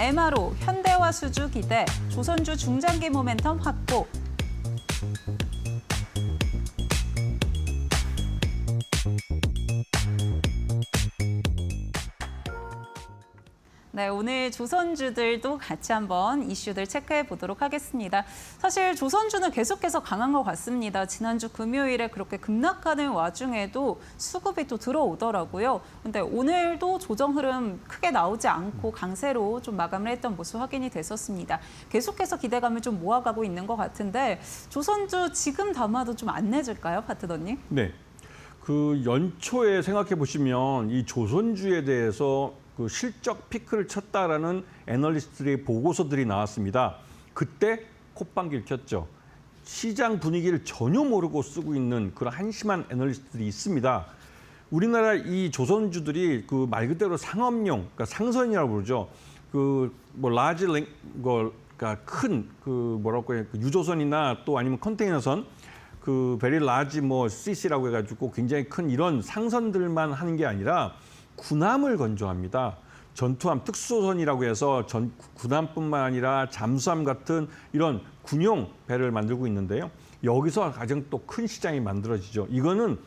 MRO, 현대화 수주 기대, 조선주 중장기 모멘텀 확보. 네, 오늘 조선주들도 같이 한번 이슈들 체크해 보도록 하겠습니다. 사실 조선주는 계속해서 강한 것 같습니다. 지난주 금요일에 그렇게 급락하는 와중에도 수급이 또 들어오더라고요. 근데 오늘도 조정 흐름 크게 나오지 않고 강세로 좀 마감을 했던 모습 확인이 됐었습니다. 계속해서 기대감을 좀 모아가고 있는 것 같은데 조선주 지금 담아도 좀 안 내줄까요, 파트너님? 네. 그 연초에 생각해 보시면 이 조선주에 대해서 그 실적 피크를 쳤다라는 애널리스트들의 보고서들이 나왔습니다. 그때 콧방귀를 켰죠. 시장 분위기를 전혀 모르고 쓰고 있는 그런 한심한 애널리스트들이 있습니다. 우리나라 이 조선주들이 그 말 그대로 상업용, 그러니까 상선이라고 부르죠. 그 뭐 라지 그러니까 큰 그 뭐라고 해요, 유조선이나 또 아니면 컨테이너선, 그 베리 라지 뭐 CC라고 해가지고 굉장히 큰 이런 상선들만 하는 게 아니라 군함을 건조합니다. 전투함, 특수선이라고 해서 군함뿐만 아니라 잠수함 같은 이런 군용 배를 만들고 있는데요. 여기서 가장 또 큰 시장이 만들어지죠. 이거는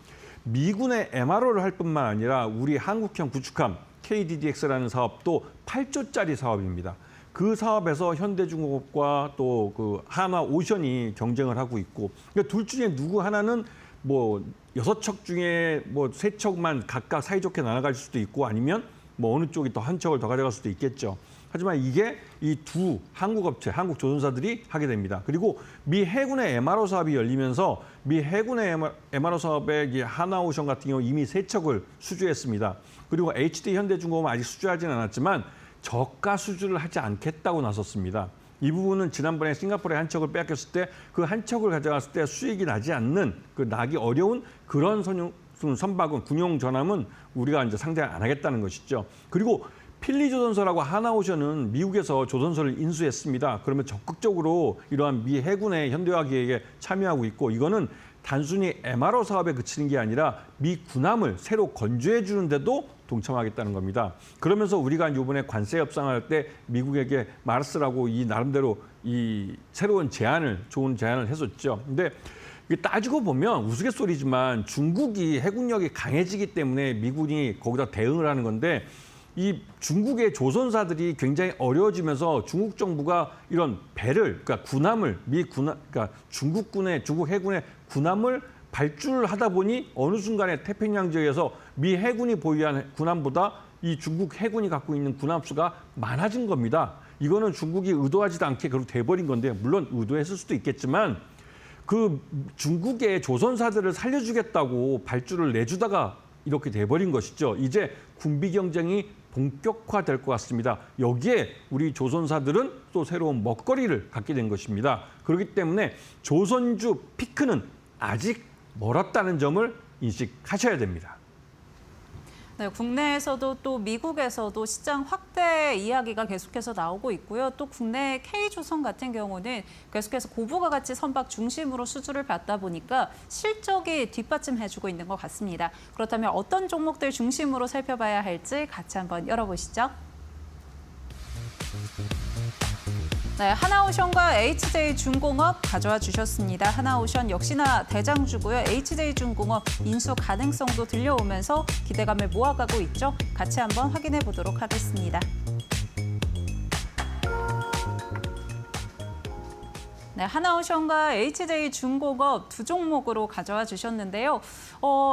미군의 MRO를 할 뿐만 아니라 우리 한국형 구축함 KDDX라는 사업도 8조짜리 사업입니다. 그 사업에서 현대중공업과 또 그 하나오션이 경쟁을 하고 있고, 그러니까 둘 중에 누구 하나는 뭐 6척 중에 뭐 3척만 각각 사이좋게 나눠갈 수도 있고 아니면 뭐 어느 쪽이 더 한 척을 더 가져갈 수도 있겠죠. 하지만 이게 이 두 한국 업체, 한국 조선사들이 하게 됩니다. 그리고 미 해군의 MRO 사업이 열리면서 미 해군의 MRO 사업에 이 하나오션 같은 경우 이미 3척을 수주했습니다. 그리고 HD 현대중공업은 아직 수주하지는 않았지만 저가 수주를 하지 않겠다고 나섰습니다. 이 부분은 지난번에 싱가포르에 한 척을 빼앗겼을 때 그 한 척을 가져갔을 때 수익이 나지 않는, 그 나기 어려운 그런 선박은, 군용 전함은 우리가 이제 상대 안 하겠다는 것이죠. 그리고 필리조선소라고 하나오션은 미국에서 조선소를 인수했습니다. 그러면 적극적으로 이러한 미 해군의 현대화 계획에 참여하고 있고, 이거는 단순히 MRO 사업에 그치는 게 아니라 미 군함을 새로 건조해 주는데도 동참하겠다는 겁니다. 그러면서 우리가 이번에 관세 협상할 때 미국에게 마르스라고 이 나름대로 이 새로운 좋은 제안을 했었죠. 근데 따지고 보면 우스갯소리지만 중국이 해군력이 강해지기 때문에 미군이 거기다 대응을 하는 건데, 이 중국의 조선사들이 굉장히 어려워지면서 중국 정부가 이런 배를, 그러니까 군함을 그러니까 중국 해군의 군함을 발주를 하다 보니 어느 순간에 태평양 지역에서 미 해군이 보유한 군함보다 이 중국 해군이 갖고 있는 군함 수가 많아진 겁니다. 이거는 중국이 의도하지도 않게 그렇게 돼버린 건데, 물론 의도했을 수도 있겠지만 그 중국의 조선사들을 살려주겠다고 발주를 내주다가 이렇게 돼버린 것이죠. 이제 군비 경쟁이 본격화될 것 같습니다. 여기에 우리 조선사들은 또 새로운 먹거리를 갖게 된 것입니다. 그렇기 때문에 조선주 피크는 아직 멀었다는 점을 인식하셔야 됩니다. 네, 국내에서도 또 미국에서도 시장 확대 이야기가 계속해서 나오고 있고요. 또 국내 K조선 같은 경우는 계속해서 고부가 가치 선박 중심으로 수주를 받다 보니까 실적이 뒷받침해주고 있는 것 같습니다. 그렇다면 어떤 종목들 중심으로 살펴봐야 할지 같이 한번 열어보시죠. 네, 하나오션과 HJ중공업 가져와 주셨습니다. 하나오션 역시나 대장주고요. HJ중공업 인수 가능성도 들려오면서 기대감을 모아가고 있죠. 같이 한번 확인해 보도록 하겠습니다. 네, 하나오션과 HJ중공업 두 종목으로 가져와 주셨는데요.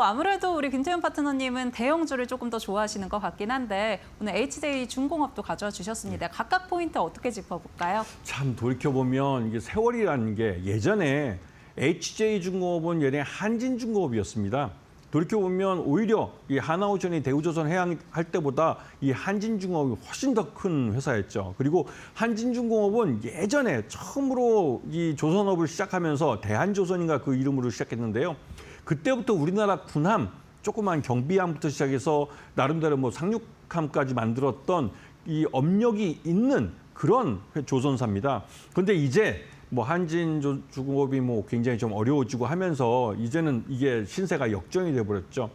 아무래도 우리 김태훈 파트너님은 대형주를 조금 더 좋아하시는 것 같긴 한데 오늘 HJ중공업도 가져와 주셨습니다. 각각 포인트 어떻게 짚어볼까요? 참 돌이켜보면 이게 세월이라는 게, 예전에 HJ중공업은 예전에 한진중공업이었습니다. 돌이켜보면 오히려 이 하나오션이 대우조선 해양할 때보다 이 한진중공업이 훨씬 더 큰 회사였죠. 그리고 한진중공업은 예전에 처음으로 이 조선업을 시작하면서 대한조선인가 그 이름으로 시작했는데요. 그때부터 우리나라 군함, 조그만 경비함부터 시작해서 나름대로 뭐 상륙함까지 만들었던 이 업력이 있는 그런 조선사입니다. 그런데 이제 뭐 한진중공업이 뭐 굉장히 좀 어려워지고 하면서 이제는 이게 신세가 역전이 돼버렸죠.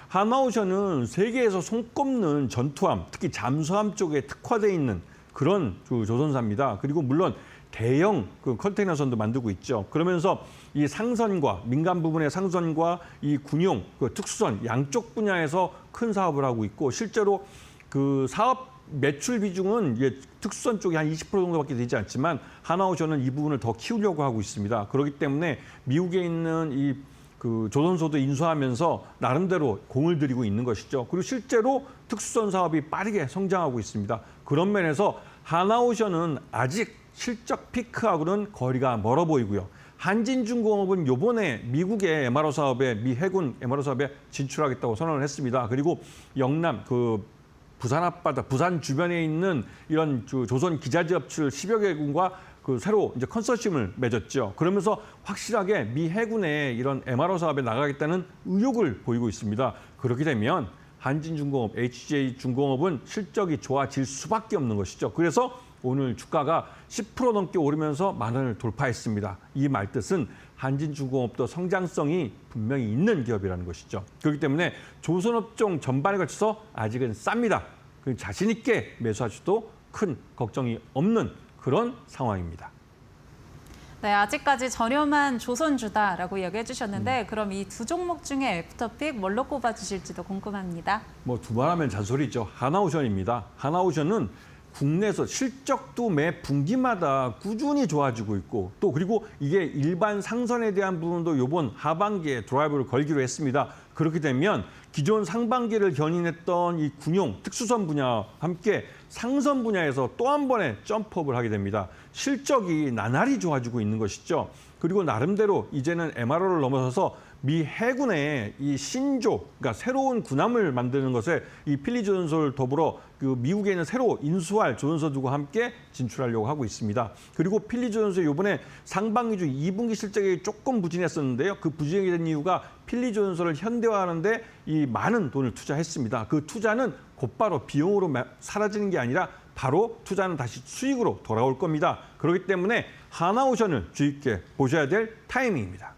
하나오션은 세계에서 손꼽는 전투함, 특히 잠수함 쪽에 특화돼 있는 그런 그 조선사입니다. 그리고 물론 대형 그 컨테이너선도 만들고 있죠. 그러면서 이 상선과 민간 부분의 상선과 이 군용 그 특수선 양쪽 분야에서 큰 사업을 하고 있고 실제로 그 사업 매출 비중은 이게 특수선 쪽이 한 20% 정도밖에 되지 않지만 하나오션은 이 부분을 더 키우려고 하고 있습니다. 그렇기 때문에 미국에 있는 이 그 조선소도 인수하면서 나름대로 공을 들이고 있는 것이죠. 그리고 실제로 특수선 사업이 빠르게 성장하고 있습니다. 그런 면에서 하나오션은 아직 실적 피크하고는 거리가 멀어 보이고요. 한진중공업은 요번에 미국의 MRO 사업에 미 해군 MRO 사업에 진출하겠다고 선언을 했습니다. 그리고 영남 그 부산 앞바다, 부산 주변에 있는 이런 조선 기자재 업체를 10여 개군과 그 새로 이제 컨소시엄을 맺었죠. 그러면서 확실하게 미 해군의 이런 MRO 사업에 나가겠다는 의욕을 보이고 있습니다. 그렇게 되면 한진중공업, HJ중공업은 실적이 좋아질 수밖에 없는 것이죠. 그래서 오늘 주가가 10% 넘게 오르면서 10,000원을 돌파했습니다. 이 말뜻은 한진중공업도 성장성이 분명히 있는 기업이라는 것이죠. 그렇기 때문에 조선업종 전반에 걸쳐서 아직은 쌉니다. 자신 있게 매수하셔도 큰 걱정이 없는 그런 상황입니다. 네, 아직까지 저렴한 조선주다라고 이야기해 주셨는데 그럼 이 두 종목 중에 애프터픽 뭘로 꼽아주실지도 궁금합니다. 뭐 두말하면 잔소리죠. 하나오션입니다. 하나오션은 국내에서 실적도 매 분기마다 꾸준히 좋아지고 있고 또 그리고 이게 일반 상선에 대한 부분도 이번 하반기에 드라이브를 걸기로 했습니다. 그렇게 되면 기존 상반기를 견인했던 이 군용 특수선 분야와 함께 상선 분야에서 또 한 번의 점프업을 하게 됩니다. 실적이 나날이 좋아지고 있는 것이죠. 그리고 나름대로 이제는 MRO를 넘어서서 미 해군의 이 신조, 그러니까 새로운 군함을 만드는 것에 이 필리조선소를 더불어 그 미국에 있는 새로 인수할 조선소들과 함께 진출하려고 하고 있습니다. 그리고 필리조선소 이번에 상반기 중 2분기 실적이 조금 부진했었는데요. 그 부진하게 된 이유가 필리조선소를 현대화하는데 이 많은 돈을 투자했습니다. 그 투자는 곧바로 비용으로 사라지는 게 아니라 바로 투자는 다시 수익으로 돌아올 겁니다. 그렇기 때문에 하나오션을 주의 깊게 보셔야 될 타이밍입니다.